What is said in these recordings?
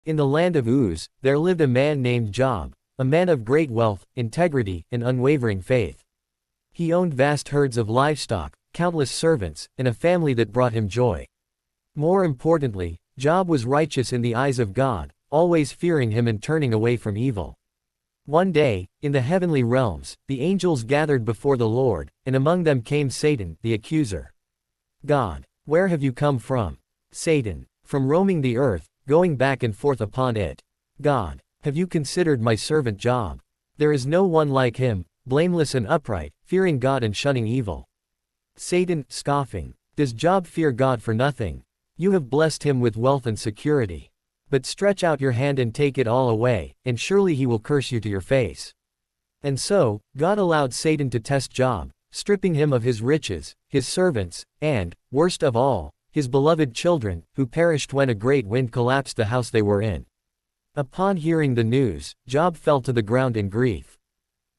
In the land of Uz, there lived a man named Job, a man of great wealth, integrity, and unwavering faith. He owned vast herds of livestock, countless servants, and a family that brought him joy. More importantly, Job was righteous in the eyes of God, always fearing him and turning away from evil. One day, in the heavenly realms, the angels gathered before the Lord, and among them came Satan, the accuser. God, where have you come from? Satan, from roaming the earth, going back and forth upon it. God, have you considered my servant Job? There is no one like him, blameless and upright, fearing God and shunning evil. Satan, scoffing, does Job fear God for nothing? You have blessed him with wealth and security. But stretch out your hand and take it all away, and surely he will curse you to your face. And so, God allowed Satan to test Job, stripping him of his riches, his servants, and, worst of all, his beloved children, who perished when a great wind collapsed the house they were in. Upon hearing the news, Job fell to the ground in grief.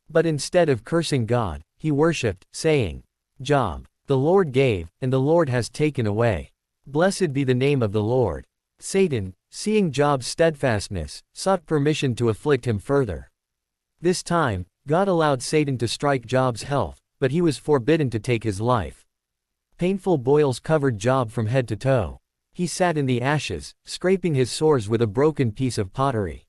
But instead of cursing God, he worshipped, saying, Job, the Lord gave, and the Lord has taken away. Blessed be the name of the Lord. Satan, seeing Job's steadfastness, sought permission to afflict him further. This time, God allowed Satan to strike Job's health, but he was forbidden to take his life. Painful boils covered Job from head to toe. He sat in the ashes, scraping his sores with a broken piece of pottery.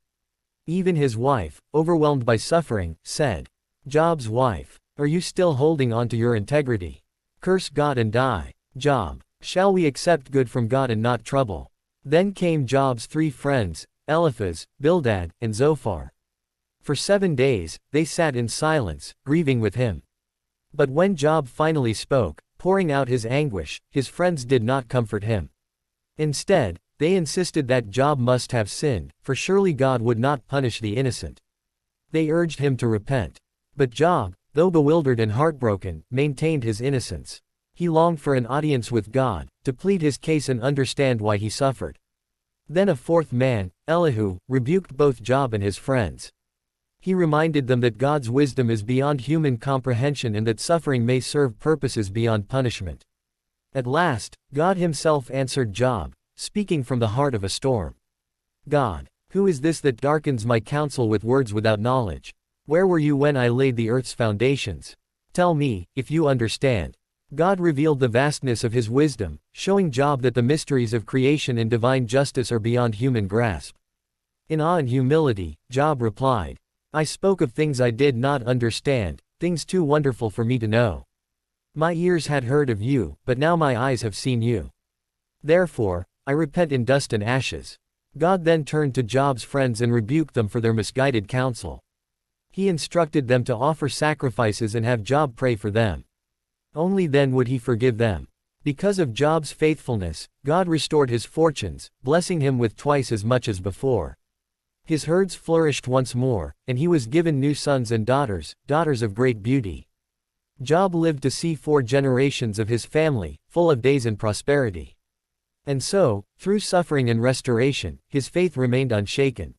Even his wife, overwhelmed by suffering, said, Job's wife, are you still holding on to your integrity? Curse God and die. Job, shall we accept good from God and not trouble? Then came Job's 3 friends, Eliphaz, Bildad, and Zophar. For 7 days, they sat in silence, grieving with him. But when Job finally spoke, pouring out his anguish, his friends did not comfort him. Instead, they insisted that Job must have sinned, for surely God would not punish the innocent. They urged him to repent. But Job, though bewildered and heartbroken, maintained his innocence. He longed for an audience with God, to plead his case and understand why he suffered. Then a 4th man, Elihu, rebuked both Job and his friends. He reminded them that God's wisdom is beyond human comprehension and that suffering may serve purposes beyond punishment. At last, God himself answered Job, speaking from the heart of a storm. God, who is this that darkens my counsel with words without knowledge? Where were you when I laid the earth's foundations? Tell me, if you understand. God revealed the vastness of his wisdom, showing Job that the mysteries of creation and divine justice are beyond human grasp. In awe and humility, Job replied, I spoke of things I did not understand, things too wonderful for me to know. My ears had heard of you, but now my eyes have seen you. Therefore, I repent in dust and ashes. God then turned to Job's friends and rebuked them for their misguided counsel. He instructed them to offer sacrifices and have Job pray for them. Only then would he forgive them. Because of Job's faithfulness, God restored his fortunes, blessing him with twice as much as before. His herds flourished once more, and he was given new sons and daughters, daughters of great beauty. Job lived to see 4 generations of his family, full of days and prosperity. And so, through suffering and restoration, his faith remained unshaken.